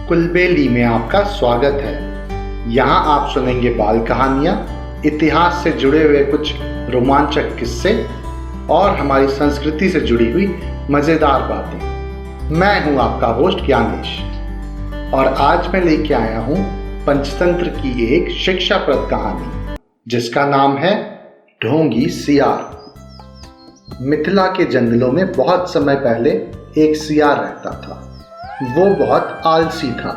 कुलबेली में आपका स्वागत है। यहाँ आप सुनेंगे बाल कहानियाँ, इतिहास से जुड़े हुए कुछ रोमांचक किस्से और हमारी संस्कृति से जुड़ी हुई मज़ेदार बातें। मैं हूँ आपका होस्ट ज्ञानेश और आज मैं लेके आया हूँ पंचतंत्र की एक शिक्षाप्रद कहानी जिसका नाम है ढोंगी सियार। मिथिला के जंगलों में बहुत समय पहले एक सियार रहता था। वो बहुत आलसी था।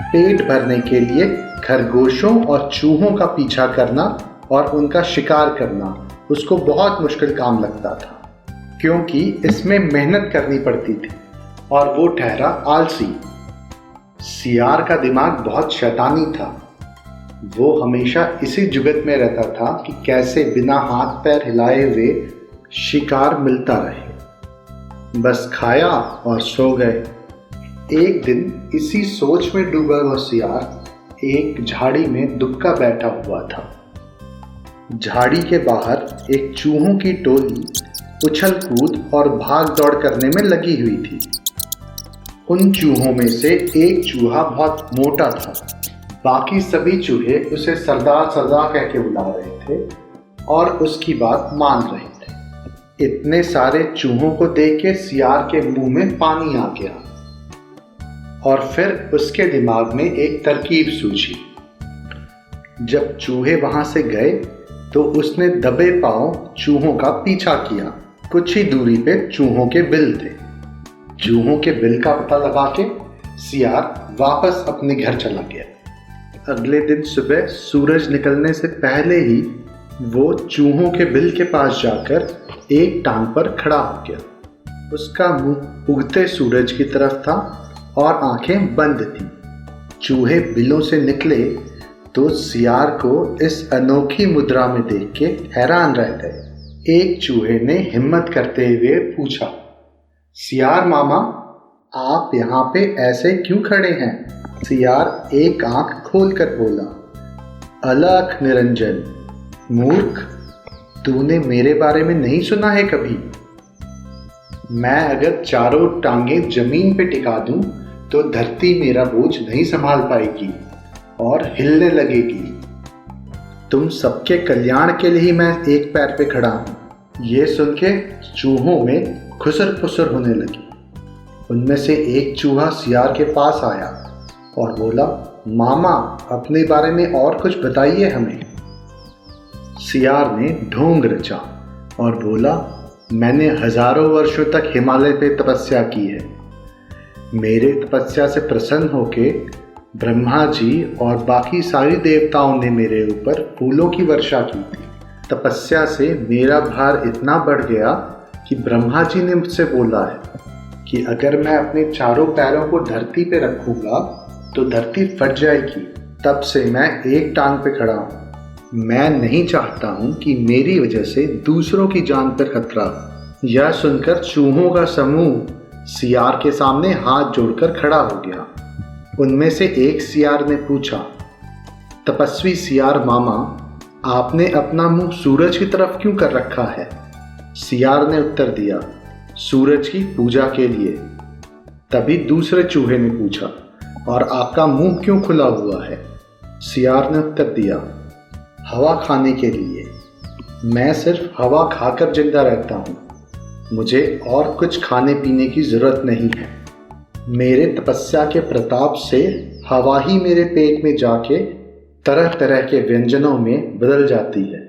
पेट भरने के लिए खरगोशों और चूहों का पीछा करना और उनका शिकार करना उसको बहुत मुश्किल काम लगता था, क्योंकि इसमें मेहनत करनी पड़ती थी और वो ठहरा आलसी। सियार का दिमाग बहुत शैतानी था। वो हमेशा इसी जुगत में रहता था कि कैसे बिना हाथ पैर हिलाए हुए शिकार मिलता रहे। बस खाया और सो गए। एक दिन इसी सोच में डूबा हुआ सियार एक झाड़ी में दुबका बैठा हुआ था। झाड़ी के बाहर एक चूहों की टोली उछल कूद और भाग दौड़ करने में लगी हुई थी। उन चूहों में से एक चूहा बहुत मोटा था। बाकी सभी चूहे उसे सरदार सरदार कह के बुला रहे थे और उसकी बात मान रहे थे। इतने सारे चूहों को देख के सियार के मुंह में पानी आ गया और फिर उसके दिमाग में एक तरकीब सूझी। जब चूहे वहां से गए तो उसने दबे पांव चूहों का पीछा किया। कुछ ही दूरी पे चूहों के बिल थे। चूहों के बिल का पता लगा के सियार वापस अपने घर चला गया। अगले दिन सुबह सूरज निकलने से पहले ही वो चूहों के बिल के पास जाकर एक टांग पर खड़ा हो गया। उसका मुंह उगते सूरज की तरफ था और आंखें बंद थीं। चूहे बिलों से निकले तो सियार को इस अनोखी मुद्रा में देख के हैरान रह गए। एक चूहे ने हिम्मत करते हुए पूछा, सियार मामा, आप यहाँ पे ऐसे क्यों खड़े हैं? सियार एक आंख खोलकर बोला, अलख निरंजन, मूर्ख, तूने मेरे बारे में नहीं सुना है कभी? मैं अगर चारों टांगें जमीन पे टिका दूं तो धरती मेरा बोझ नहीं संभाल पाएगी और हिलने लगेगी। तुम सबके कल्याण के लिए ही मैं एक पैर पे खड़ा हूं। ये सुन के चूहों में खुसर फुसर होने लगी। उनमें से एक चूहा सियार के पास आया और बोला, मामा, अपने बारे में और कुछ बताइए हमें। सियार ने ढोंग रचा और बोला, मैंने हजारों वर्षों तक हिमालय पे तपस्या की है। मेरे तपस्या से प्रसन्न होके ब्रह्मा जी और बाकी सारी देवताओं ने मेरे ऊपर फूलों की वर्षा की थी। तपस्या से मेरा भार इतना बढ़ गया कि ब्रह्मा जी ने मुझसे बोला है कि अगर मैं अपने चारों पैरों को धरती पे रखूंगा तो धरती फट जाएगी। तब से मैं एक टांग पे खड़ा हूँ। मैं नहीं चाहता हूं कि मेरी वजह से दूसरों की जान पर खतरा हो। यह सुनकर चूहों का समूह सियार के सामने हाथ जोड़कर खड़ा हो गया। उनमें से एक सियार ने पूछा, तपस्वी सियार मामा, आपने अपना मुंह सूरज की तरफ क्यों कर रखा है? सियार ने उत्तर दिया, सूरज की पूजा के लिए। तभी दूसरे चूहे ने पूछा, और आपका मुंह क्यों खुला हुआ है? सियार ने उत्तर दिया, हवा खाने के लिए। मैं सिर्फ हवा खाकर जिंदा रहता हूँ। मुझे और कुछ खाने पीने की जरूरत नहीं है। मेरे तपस्या के प्रताप से हवा ही मेरे पेट में जाके तरह तरह के व्यंजनों में बदल जाती है।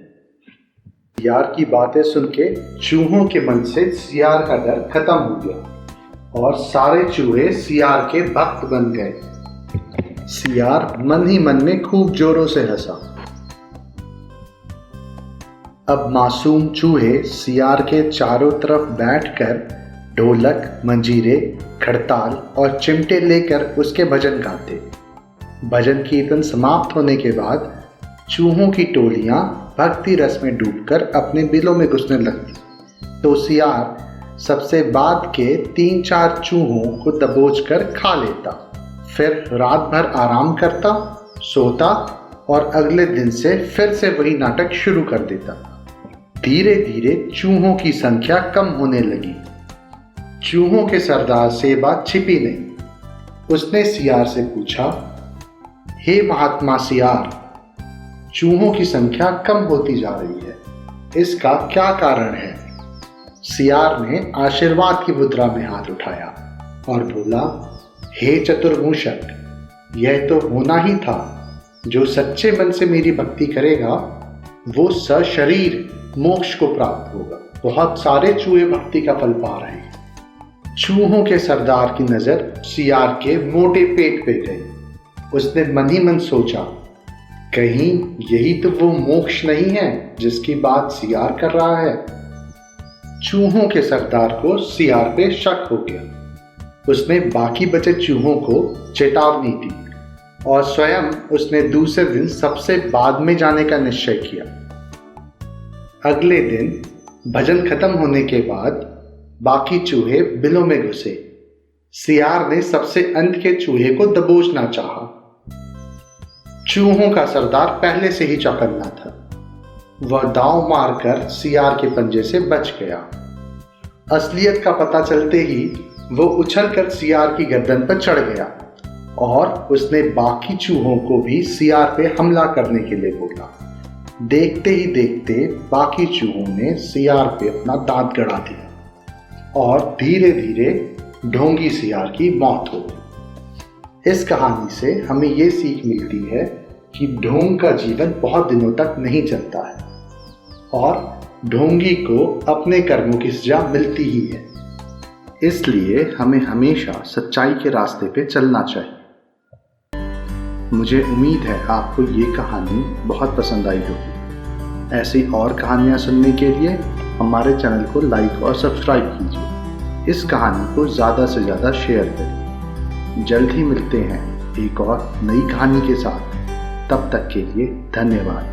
सियार की बातें सुन के चूहों के मन से सियार का डर खत्म हो गया और सारे चूहे सियार के भक्त बन गए। सियार मन ही मन में खूब जोरों से हंसा। अब मासूम चूहे सियार के चारों तरफ बैठकर ढोलक, मंजीरे, खड़ताल और चिमटे लेकर उसके भजन गाते। भजन कीर्तन समाप्त होने के बाद चूहों की टोलियां भक्ति रस में डूबकर अपने बिलों में घुसने लगती। तो सियार सबसे बाद के 3-4 चूहों को दबोचकर खा लेता। फिर रात भर आराम करता, सोता और अगले दिन से फिर से वही नाटक शुरू कर देता। धीरे धीरे चूहों की संख्या कम होने लगी। चूहों के सरदार से बात छिपी नहीं। उसने सियार से पूछा, हे महात्मा सियार, चूहों की संख्या कम होती जा रही है, इसका क्या कारण है? सियार ने आशीर्वाद की मुद्रा में हाथ उठाया और बोला, हे चतुर्मुषक, यह तो होना ही था। जो सच्चे मन से मेरी भक्ति करेगा वो सशरीर मोक्ष को प्राप्त होगा। बहुत सारे चूहे भक्ति का फल पा रहे हैं। चूहों के सरदार की नजर सियार के मोटे पेट पे गई। उसने मन ही मन सोचा, कहीं यही तो वो मोक्ष नहीं है जिसकी बात सियार कर रहा है। चूहों के सरदार को सियार पे शक हो गया। उसने बाकी बचे चूहों को चेतावनी दी और स्वयं उसने दूसरे दिन सबसे बाद में जाने का निश्चय किया। अगले दिन भजन खत्म होने के बाद बाकी चूहे बिलों में घुसे। सियार ने सबसे अंत के चूहे को दबोचना चाहा। चूहों का सरदार पहले से ही चौकन्ना था। वह दांव मारकर सियार के पंजे से बच गया। असलियत का पता चलते ही वो उछलकर सियार की गर्दन पर चढ़ गया और उसने बाकी चूहों को भी सियार पे हमला करने के लिए बोला। देखते ही देखते बाकी चूहों ने सियार पे अपना दांत गड़ा दिया और धीरे धीरे ढोंगी सियार की मौत हो गई। इस कहानी से हमें ये सीख मिलती है कि ढोंग का जीवन बहुत दिनों तक नहीं चलता है और ढोंगी को अपने कर्मों की सजा मिलती ही है। इसलिए हमें हमेशा सच्चाई के रास्ते पे चलना चाहिए। मुझे उम्मीद है आपको ये कहानी बहुत पसंद आई होगी। ऐसी और कहानियाँ सुनने के लिए हमारे चैनल को लाइक और सब्सक्राइब कीजिए। इस कहानी को ज़्यादा से ज़्यादा शेयर करें। जल्द ही मिलते हैं एक और नई कहानी के साथ। तब तक के लिए धन्यवाद।